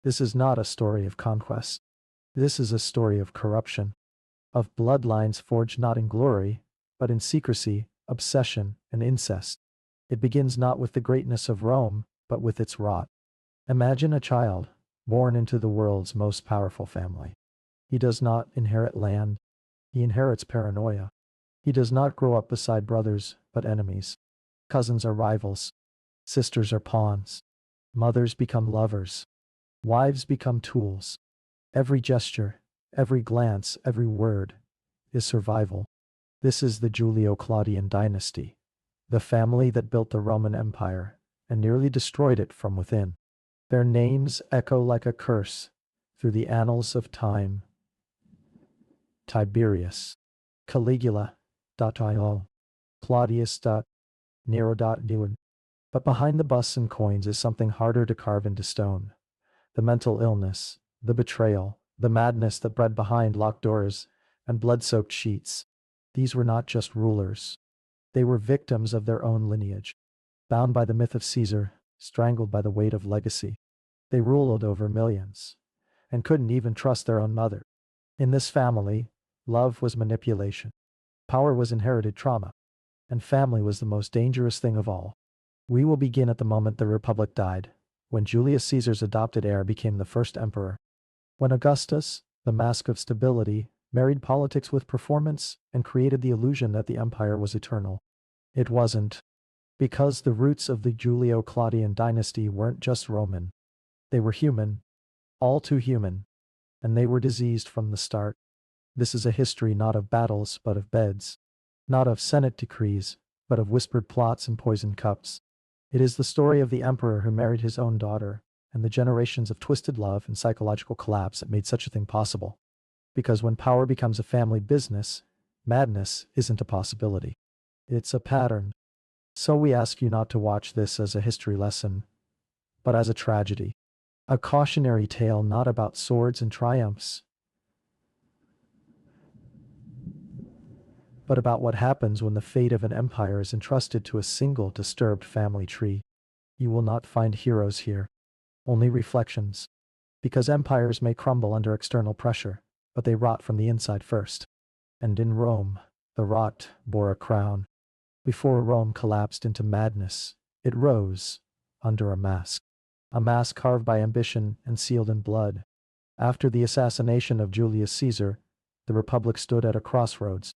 This is not a story of conquest. This is a story of corruption, of bloodlines forged not in glory, but in secrecy, obsession, and incest. It begins not with the greatness of Rome, but with its rot. Imagine a child, born into the world's most powerful family. He does not inherit land, he inherits paranoia. He does not grow up beside brothers, but enemies. Cousins are rivals, sisters are pawns, mothers become lovers, wives become tools. Every gesture, every glance, every word is survival. This is the Julio-Claudian dynasty, the family that built the Roman Empire and nearly destroyed it from within. Their names echo like a curse through the annals of time. Tiberius, Caligula, Io, Claudius, Nero. But behind the busts and coins is something harder to carve into stone. The mental illness, the betrayal, the madness that bred behind locked doors and blood-soaked sheets. These were not just rulers. They were victims of their own lineage, bound by the myth of Caesar, strangled by the weight of legacy. They ruled over millions, and couldn't even trust their own mother. In this family, love was manipulation, power was inherited trauma, and family was the most dangerous thing of all. We will begin at the moment the Republic died, when Julius Caesar's adopted heir became the first emperor. When Augustus, the mask of stability, married politics with performance and created the illusion that the empire was eternal. It wasn't. Because the roots of the Julio-Claudian dynasty weren't just Roman. They were human, all too human, and they were diseased from the start. This is a history not of battles but of beds, not of Senate decrees, but of whispered plots and poisoned cups. It is the story of the emperor who married his own daughter, and the generations of twisted love and psychological collapse that made such a thing possible. Because when power becomes a family business, madness isn't a possibility. It's a pattern. So we ask you not to watch this as a history lesson, but as a tragedy. A cautionary tale not about swords and triumphs, but about what happens when the fate of an empire is entrusted to a single disturbed family tree. You will not find heroes here, only reflections. Because empires may crumble under external pressure, but they rot from the inside first. And in Rome, the rot bore a crown. Before Rome collapsed into madness, it rose under a mask carved by ambition and sealed in blood. After the assassination of Julius Caesar, the Republic stood at a crossroads.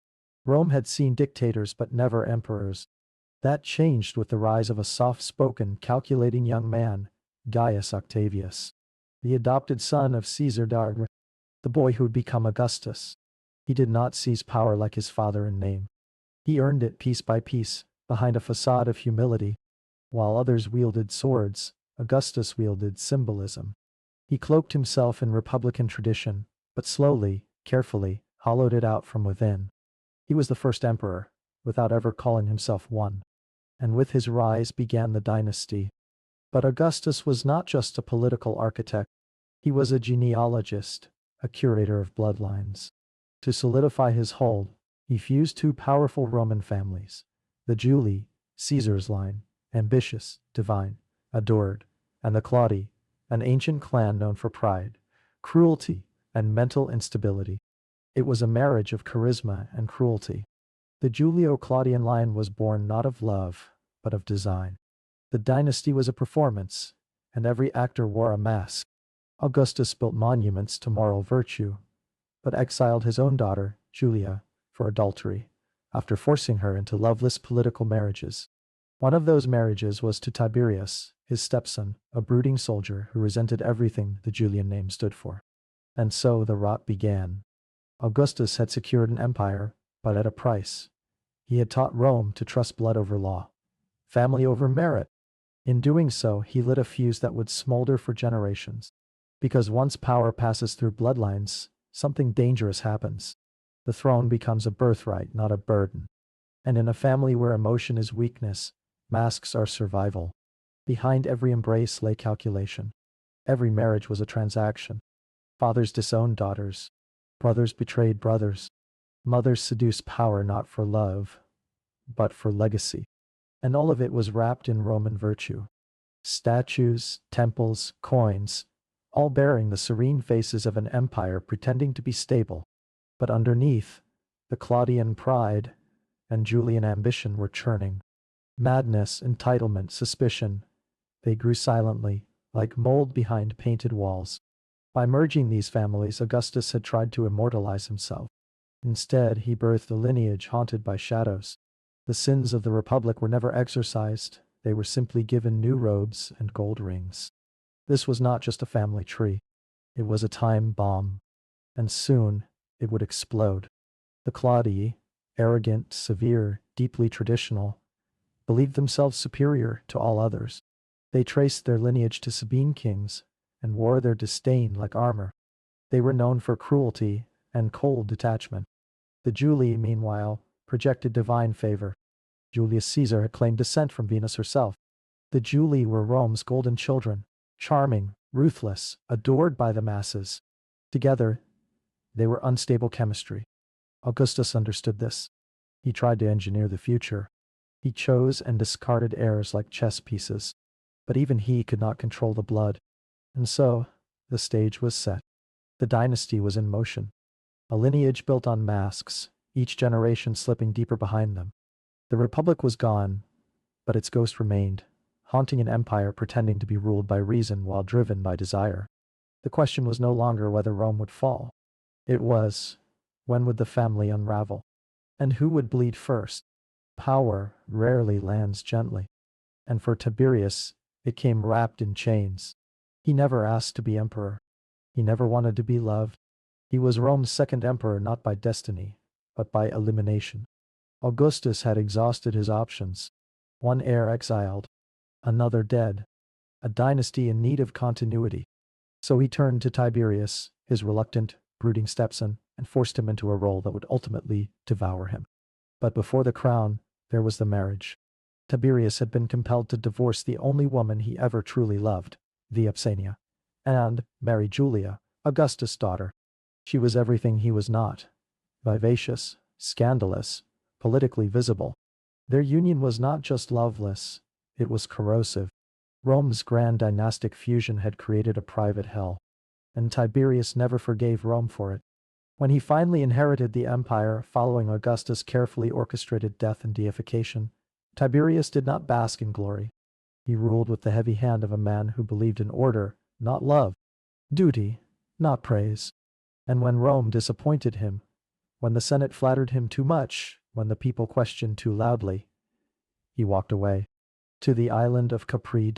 Rome had seen dictators but never emperors. That changed with the rise of a soft-spoken, calculating young man, Gaius Octavius, the adopted son of Caesar, the boy who would become Augustus. He did not seize power like his father in name. He earned it piece by piece, behind a facade of humility. While others wielded swords, Augustus wielded symbolism. He cloaked himself in republican tradition, but slowly, carefully, hollowed it out from within. He was the first emperor, without ever calling himself one. And with his rise began the dynasty. But Augustus was not just a political architect. He was a genealogist, a curator of bloodlines. To solidify his hold, he fused two powerful Roman families, the Julii, Caesar's line, ambitious, divine, adored, and the Claudii, an ancient clan known for pride, cruelty, and mental instability. It was a marriage of charisma and cruelty. The Julio-Claudian line was born not of love, but of design. The dynasty was a performance, and every actor wore a mask. Augustus built monuments to moral virtue, but exiled his own daughter, Julia, for adultery, after forcing her into loveless political marriages. One of those marriages was to Tiberius, his stepson, a brooding soldier who resented everything the Julian name stood for. And so the rot began. Augustus had secured an empire, but at a price. He had taught Rome to trust blood over law, family over merit. In doing so, he lit a fuse that would smolder for generations. Because once power passes through bloodlines, something dangerous happens. The throne becomes a birthright, not a burden. And in a family where emotion is weakness, masks are survival. Behind every embrace lay calculation. Every marriage was a transaction. Fathers disowned daughters. Brothers betrayed brothers. Mothers seduced power not for love, but for legacy. And all of it was wrapped in Roman virtue. Statues, temples, coins, all bearing the serene faces of an empire pretending to be stable. But underneath, the Claudian pride and Julian ambition were churning. Madness, entitlement, suspicion, they grew silently, like mold behind painted walls. By merging these families, Augustus had tried to immortalize himself. Instead, he birthed a lineage haunted by shadows. The sins of the Republic were never exorcised, they were simply given new robes and gold rings. This was not just a family tree. It was a time bomb. And soon, it would explode. The Claudii, arrogant, severe, deeply traditional, believed themselves superior to all others. They traced their lineage to Sabine kings and wore their disdain like armor. They were known for cruelty and cold detachment. The Julii, meanwhile, projected divine favor. Julius Caesar had claimed descent from Venus herself. The Julii were Rome's golden children, charming, ruthless, adored by the masses. Together, they were unstable chemistry. Augustus understood this. He tried to engineer the future. He chose and discarded heirs like chess pieces. But even he could not control the blood. And so, the stage was set. The dynasty was in motion. A lineage built on masks, each generation slipping deeper behind them. The Republic was gone, but its ghost remained, haunting an empire pretending to be ruled by reason while driven by desire. The question was no longer whether Rome would fall. It was, when would the family unravel? And who would bleed first? Power rarely lands gently. And for Tiberius, it came wrapped in chains. He never asked to be emperor. He never wanted to be loved. He was Rome's second emperor not by destiny, but by elimination. Augustus had exhausted his options. One heir exiled, another dead, a dynasty in need of continuity. So he turned to Tiberius, his reluctant, brooding stepson, and forced him into a role that would ultimately devour him. But before the crown, there was the marriage. Tiberius had been compelled to divorce the only woman he ever truly loved, Vespasiania, and marry Julia, Augustus' daughter. She was everything he was not: vivacious, scandalous, politically visible. Their union was not just loveless, it was corrosive. Rome's grand dynastic fusion had created a private hell, and Tiberius never forgave Rome for it. When he finally inherited the empire following Augustus' carefully orchestrated death and deification, Tiberius did not bask in glory. He ruled with the heavy hand of a man who believed in order, not love, duty, not praise. And when Rome disappointed him, when the Senate flattered him too much, when the people questioned too loudly, he walked away to the island of Capri.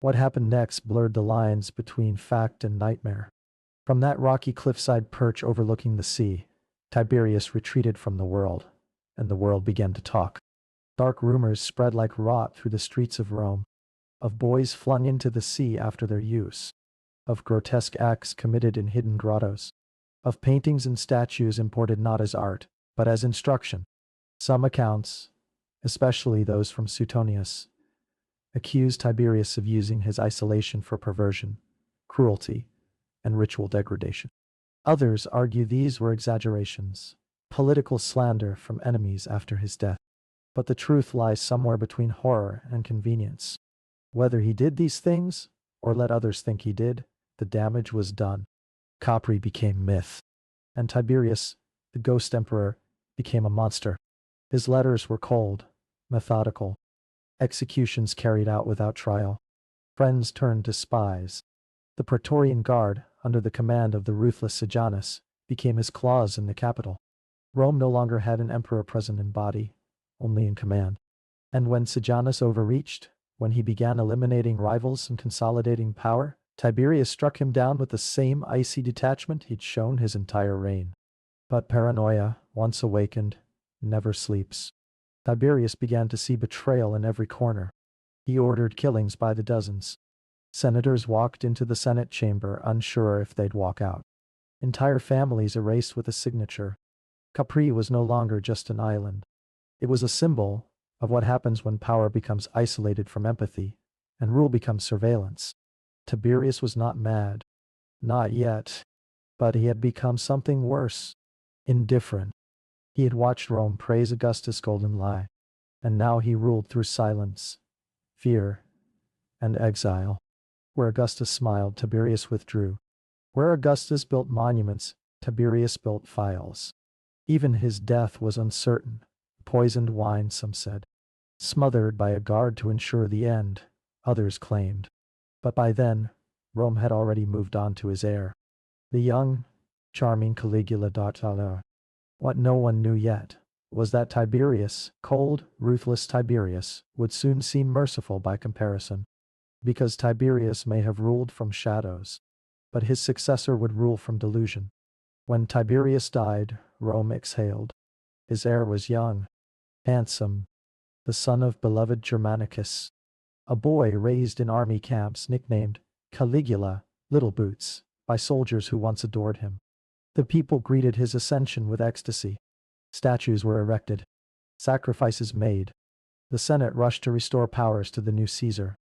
What happened next blurred the lines between fact and nightmare. From that rocky cliffside perch overlooking the sea, Tiberius retreated from the world, and the world began to talk. Dark rumors spread like rot through the streets of Rome, of boys flung into the sea after their use, of grotesque acts committed in hidden grottos, of paintings and statues imported not as art, but as instruction. Some accounts, especially those from Suetonius, accused Tiberius of using his isolation for perversion, cruelty, and ritual degradation. Others argue these were exaggerations, political slander from enemies after his death. But the truth lies somewhere between horror and convenience. Whether he did these things, or let others think he did, the damage was done. Capri became myth, and Tiberius, the ghost emperor, became a monster. His letters were cold, methodical, executions carried out without trial. Friends turned to spies. The Praetorian Guard, under the command of the ruthless Sejanus, became his claws in the capital. Rome no longer had an emperor present in body, only in command. And when Sejanus overreached, when he began eliminating rivals and consolidating power, Tiberius struck him down with the same icy detachment he'd shown his entire reign. But paranoia, once awakened, never sleeps. Tiberius began to see betrayal in every corner. He ordered killings by the dozens. Senators walked into the Senate chamber unsure if they'd walk out. Entire families erased with a signature. Capri was no longer just an island. It was a symbol of what happens when power becomes isolated from empathy, and rule becomes surveillance. Tiberius was not mad. Not yet. But he had become something worse. Indifferent. He had watched Rome praise Augustus' golden lie, and now he ruled through silence, fear, and exile. Where Augustus smiled, Tiberius withdrew. Where Augustus built monuments, Tiberius built files. Even his death was uncertain. Poisoned wine, some said. Smothered by a guard to ensure the end, others claimed. But by then, Rome had already moved on to his heir. The young, charming Caligula d'Artala. What no one knew yet was that Tiberius, cold, ruthless Tiberius, would soon seem merciful by comparison. Because Tiberius may have ruled from shadows, but his successor would rule from delusion. When Tiberius died, Rome exhaled. His heir was young, handsome, the son of beloved Germanicus, a boy raised in army camps nicknamed Caligula, Little Boots, by soldiers who once adored him. The people greeted his ascension with ecstasy. Statues were erected, sacrifices made. The Senate rushed to restore powers to the new Caesar.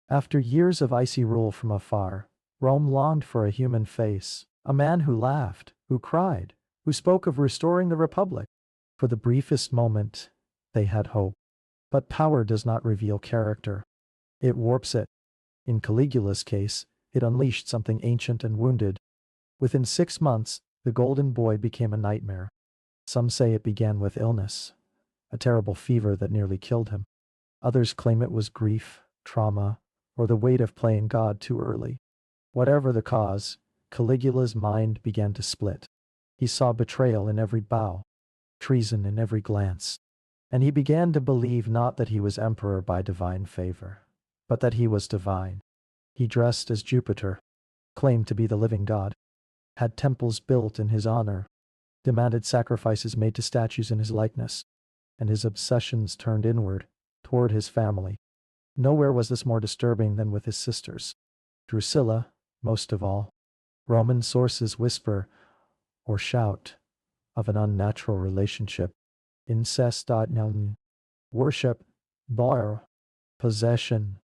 After years of icy rule from afar, Rome longed for a human face, a man who laughed, who cried, who spoke of restoring the Republic. For the briefest moment, they had hope. But power does not reveal character. It warps it. In Caligula's case, it unleashed something ancient and wounded. Within 6 months, the golden boy became a nightmare. Some say it began with illness, a terrible fever that nearly killed him. Others claim it was grief, trauma, or the weight of playing God too early. Whatever the cause, Caligula's mind began to split. He saw betrayal in every bow, treason in every glance. And he began to believe not that he was emperor by divine favor, but that he was divine. He dressed as Jupiter, claimed to be the living god, had temples built in his honor, demanded sacrifices made to statues in his likeness, and his obsessions turned inward, toward his family. Nowhere was this more disturbing than with his sisters. Drusilla, most of all. Roman sources whisper, or shout, of an unnatural relationship. Incest, worship, bar, possession.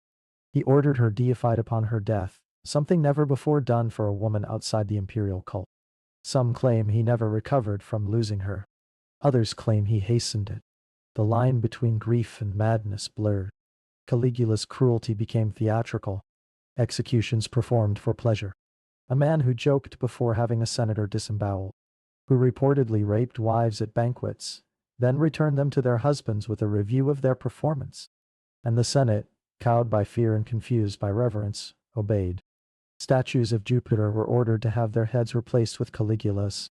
He ordered her deified upon her death, something never before done for a woman outside the imperial cult. Some claim he never recovered from losing her. Others claim he hastened it. The line between grief and madness blurred. Caligula's cruelty became theatrical. Executions performed for pleasure. A man who joked before having a senator disemboweled, who reportedly raped wives at banquets, then returned them to their husbands with a review of their performance. And the Senate, cowed by fear and confused by reverence, obeyed. Statues of Jupiter were ordered to have their heads replaced with Caligula's.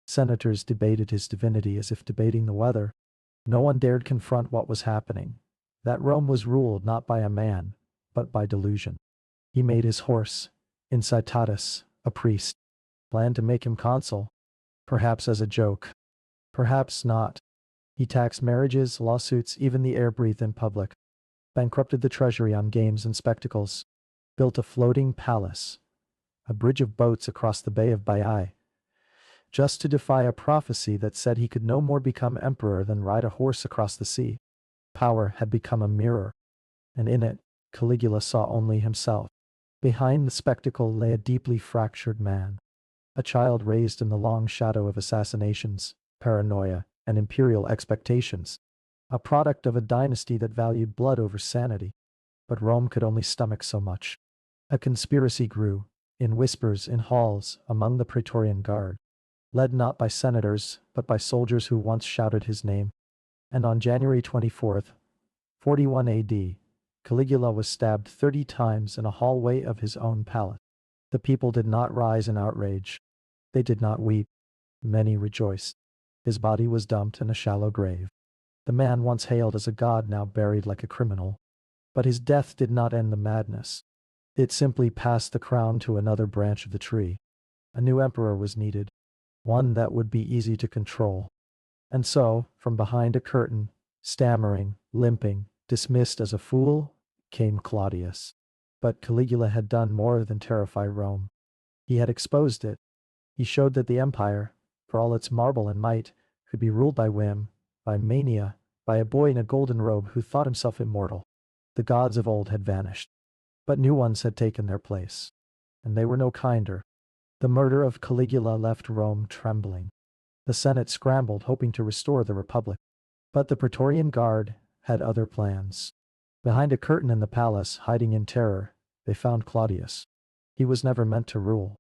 Senators debated his divinity as if debating the weather. No one dared confront what was happening, that Rome was ruled not by a man, but by delusion. He made his horse, Incitatus, a priest, planned to make him consul, perhaps as a joke, perhaps not. He taxed marriages, lawsuits, even the air breathed in public, bankrupted the treasury on games and spectacles, built a floating palace, a bridge of boats across the Bay of Baiae, just to defy a prophecy that said he could no more become emperor than ride a horse across the sea. Power had become a mirror, and in it, Caligula saw only himself. Behind the spectacle lay a deeply fractured man, a child raised in the long shadow of assassinations, paranoia, and imperial expectations, a product of a dynasty that valued blood over sanity. But Rome could only stomach so much. A conspiracy grew, in whispers, in halls, among the Praetorian Guard, led not by senators, but by soldiers who once shouted his name. And on January 24th, 41 AD, Caligula was stabbed 30 times in a hallway of his own palace. The people did not rise in outrage. They did not weep. Many rejoiced. His body was dumped in a shallow grave. The man once hailed as a god now buried like a criminal. But his death did not end the madness. It simply passed the crown to another branch of the tree. A new emperor was needed, one that would be easy to control. And so, from behind a curtain, stammering, limping, dismissed as a fool, came Claudius. But Caligula had done more than terrify Rome. He had exposed it. He showed that the empire, for all its marble and might, could be ruled by whim, by mania, by a boy in a golden robe who thought himself immortal. The gods of old had vanished, but new ones had taken their place, and they were no kinder. The murder of Caligula left Rome trembling. The Senate scrambled, hoping to restore the Republic. But the Praetorian Guard had other plans. Behind a curtain in the palace, hiding in terror, they found Claudius. He was never meant to rule.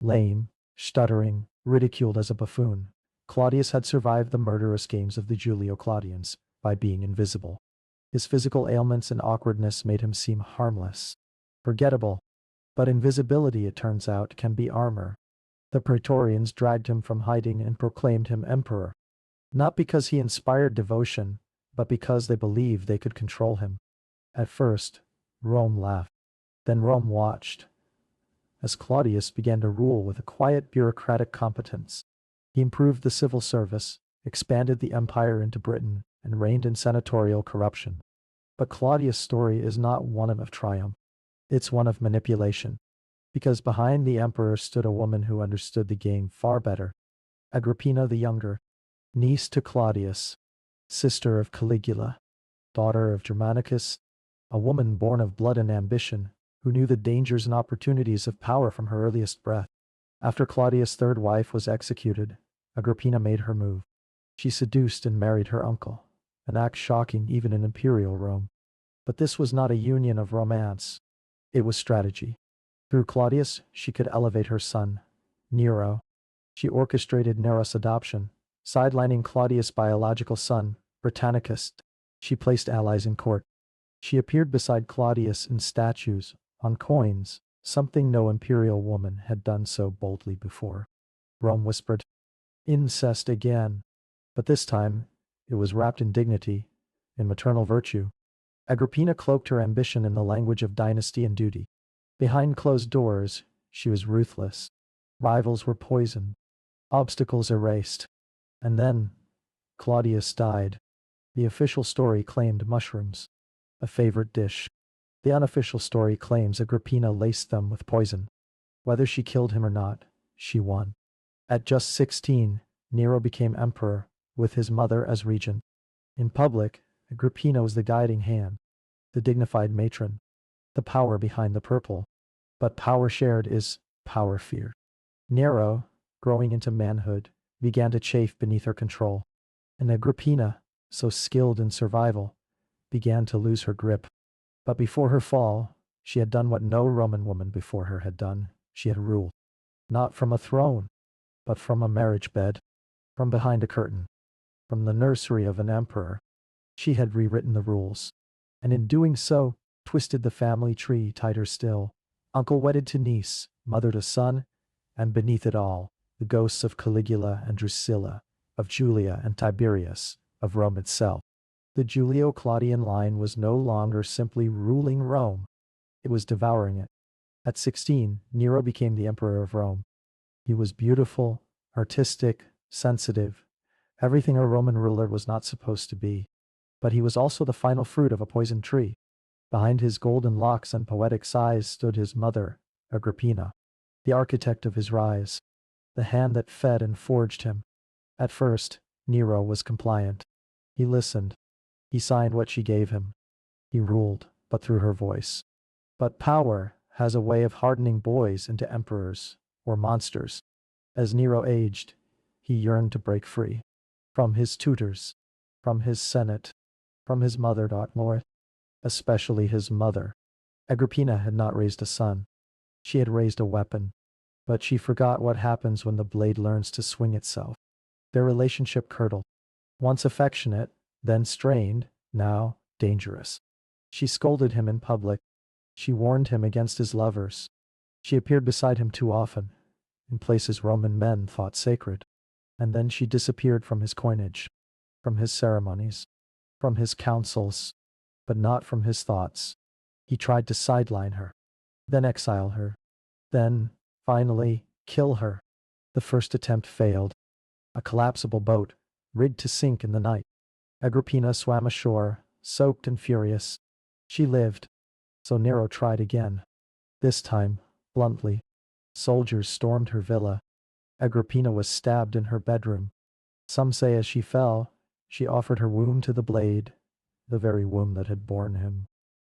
Lame, stuttering, ridiculed as a buffoon, Claudius had survived the murderous games of the Julio-Claudians by being invisible. His physical ailments and awkwardness made him seem harmless, forgettable. But invisibility, it turns out, can be armor. The Praetorians dragged him from hiding and proclaimed him emperor. Not because he inspired devotion, but because they believed they could control him. At first, Rome laughed. Then Rome watched, as Claudius began to rule with a quiet bureaucratic competence. He improved the civil service, expanded the empire into Britain, and reigned in senatorial corruption. But Claudius' story is not one of triumph. It's one of manipulation. Because behind the emperor stood a woman who understood the game far better. Agrippina the Younger, niece to Claudius, sister of Caligula, daughter of Germanicus, a woman born of blood and ambition, who knew the dangers and opportunities of power from her earliest breath. After Claudius' third wife was executed, Agrippina made her move. She seduced and married her uncle, an act shocking even in imperial Rome. But this was not a union of romance. It was strategy. Through Claudius, she could elevate her son, Nero. She orchestrated Nero's adoption, sidelining Claudius' biological son, Britannicus. She placed allies in court. She appeared beside Claudius in statues, on coins, something no imperial woman had done so boldly before. Rome whispered, "Incest again." But this time, it was wrapped in dignity, in maternal virtue. Agrippina cloaked her ambition in the language of dynasty and duty. Behind closed doors, she was ruthless. Rivals were poisoned, obstacles erased. And then, Claudius died. The official story claimed mushrooms, a favorite dish. The unofficial story claims Agrippina laced them with poison. Whether she killed him or not, she won. At just 16, Nero became emperor, with his mother as regent. In public, Agrippina was the guiding hand, the dignified matron, the power behind the purple. But power shared is power feared. Nero, growing into manhood, began to chafe beneath her control. And Agrippina, so skilled in survival, began to lose her grip. But before her fall, she had done what no Roman woman before her had done. She had ruled. Not from a throne, but from a marriage bed, from behind a curtain, from the nursery of an emperor. She had rewritten the rules, and in doing so, twisted the family tree tighter still. Uncle wedded to niece, mother to son, and beneath it all, the ghosts of Caligula and Drusilla, of Julia and Tiberius, of Rome itself. The Julio-Claudian line was no longer simply ruling Rome. It was devouring it. At 16, Nero became the emperor of Rome. He was beautiful, artistic, sensitive, everything a Roman ruler was not supposed to be. But he was also the final fruit of a poisoned tree. Behind his golden locks and poetic sighs stood his mother, Agrippina, the architect of his rise, the hand that fed and forged him. At first, Nero was compliant. He listened. He signed what she gave him. He ruled, but through her voice. But power has a way of hardening boys into emperors, or monsters. As Nero aged, he yearned to break free. From his tutors, from his senate, from his mother, Lord. Especially his mother. Agrippina had not raised a son. She had raised a weapon. But she forgot what happens when the blade learns to swing itself. Their relationship curdled. Once affectionate, then strained, now dangerous. She scolded him in public. She warned him against his lovers. She appeared beside him too often, in places Roman men thought sacred. And then she disappeared from his coinage, from his ceremonies, from his councils, but not from his thoughts. He tried to sideline her, then exile her, then, finally, kill her. The first attempt failed. A collapsible boat, rigged to sink in the night. Agrippina swam ashore, soaked and furious. She lived. So Nero tried again. This time, bluntly. Soldiers stormed her villa. Agrippina was stabbed in her bedroom. Some say as she fell, she offered her womb to the blade, the very womb that had borne him.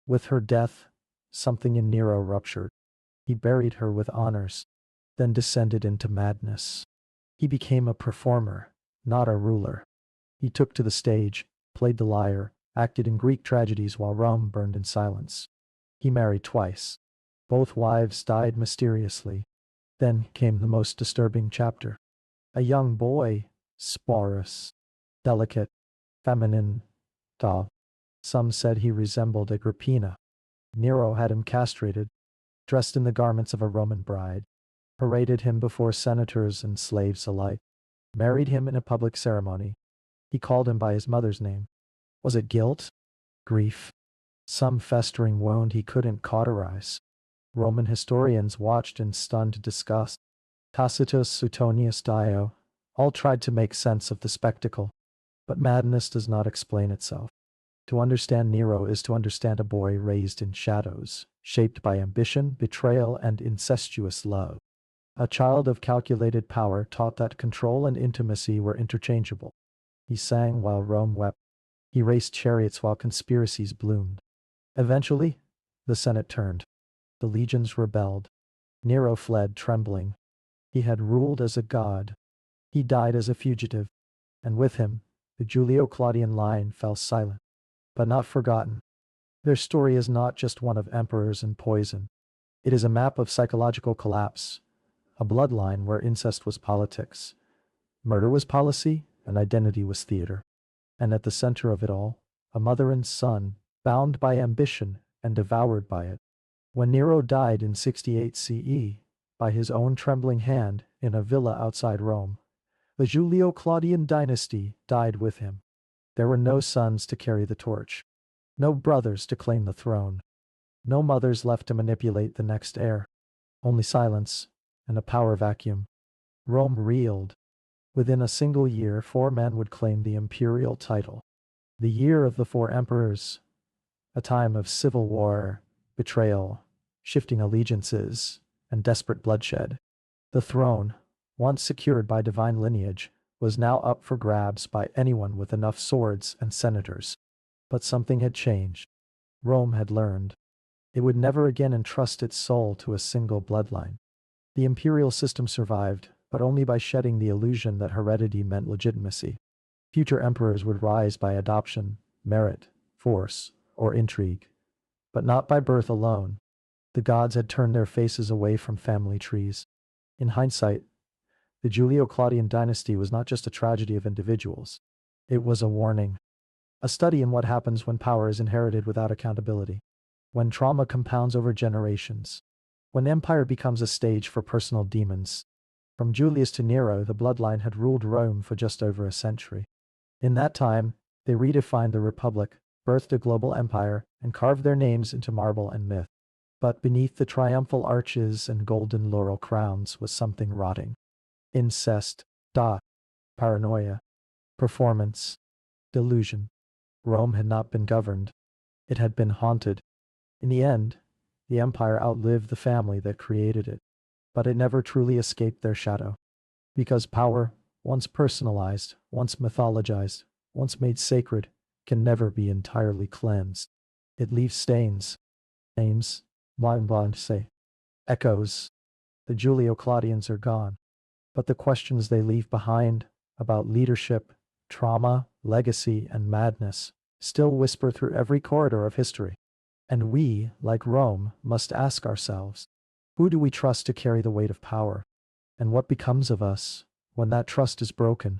With her death, something in Nero ruptured. He buried her with honors, then descended into madness. He became a performer, not a ruler. He took to the stage, played the lyre, acted in Greek tragedies while Rome burned in silence. He married twice. Both wives died mysteriously. Then came the most disturbing chapter. A young boy, Sporus, delicate, feminine, tall. Some said he resembled Agrippina. Nero had him castrated, dressed in the garments of a Roman bride, paraded him before senators and slaves alike, married him in a public ceremony. He called him by his mother's name. Was it guilt? Grief? Some festering wound he couldn't cauterize? Roman historians watched in stunned disgust. Tacitus, Suetonius, Dio, all tried to make sense of the spectacle. But madness does not explain itself. To understand Nero is to understand a boy raised in shadows, shaped by ambition, betrayal, and incestuous love. A child of calculated power taught that control and intimacy were interchangeable. He sang while Rome wept. He raced chariots while conspiracies bloomed. Eventually, the Senate turned. The legions rebelled. Nero fled trembling. He had ruled as a god. He died as a fugitive. And with him, the Julio-Claudian line fell silent, but not forgotten. Their story is not just one of emperors and poison. It is a map of psychological collapse, a bloodline where incest was politics, murder was policy, and identity was theater. And at the center of it all, a mother and son, bound by ambition and devoured by it. When Nero died in 68 CE, by his own trembling hand in a villa outside Rome, the Julio-Claudian dynasty died with him. There were no sons to carry the torch, no brothers to claim the throne, no mothers left to manipulate the next heir, only silence and a power vacuum. Rome reeled. Within a single year, 4 men would claim the imperial title. The year of the 4 emperors, a time of civil war, betrayal, shifting allegiances, and desperate bloodshed. The throne, once secured by divine lineage, was now up for grabs by anyone with enough swords and senators. But something had changed. Rome had learned. It would never again entrust its soul to a single bloodline. The imperial system survived, but only by shedding the illusion that heredity meant legitimacy. Future emperors would rise by adoption, merit, force, or intrigue, but not by birth alone. The gods had turned their faces away from family trees. In hindsight, the Julio-Claudian dynasty was not just a tragedy of individuals. It was a warning. A study in what happens when power is inherited without accountability. When trauma compounds over generations. When empire becomes a stage for personal demons. From Julius to Nero, the bloodline had ruled Rome for just over a century. In that time, they redefined the Republic, birthed a global empire, and carved their names into marble and myth. But beneath the triumphal arches and golden laurel crowns was something rotting. Incest, paranoia, performance, delusion. Rome had not been governed. It had been haunted. In the end, the empire outlived the family that created it. But it never truly escaped their shadow. Because power, once personalized, once mythologized, once made sacred, can never be entirely cleansed. It leaves stains. Names, echoes. The Julio-Claudians are gone. But the questions they leave behind about leadership, trauma, legacy, and madness still whisper through every corridor of history. And we, like Rome, must ask ourselves, who do we trust to carry the weight of power? And what becomes of us when that trust is broken?